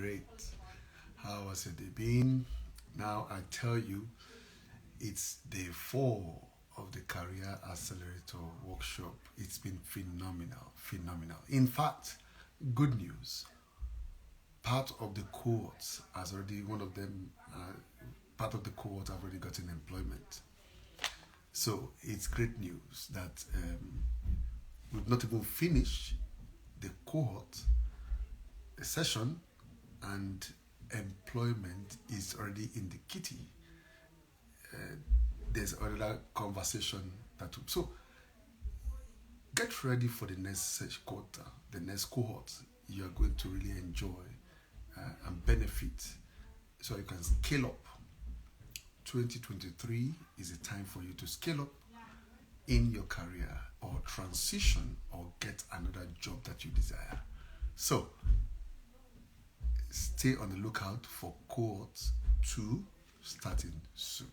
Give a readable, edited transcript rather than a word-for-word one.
great. How has your day been? Now I tell you, it's day 4 of the Career Accelerator workshop. It's been phenomenal, phenomenal. In fact, good news. Part of the cohorts has already, one of them, part of the cohort have already gotten employment. So it's great news that we've not even finished the cohort session and employment is already in the kitty. There's another conversation so get ready for the next quarter, the next cohort. You are going to really enjoy and benefit, so you can scale up. 2023 is a time for you to scale up in your career or transition or get another job that you desire. So stay on the lookout for cohort 2 starting soon.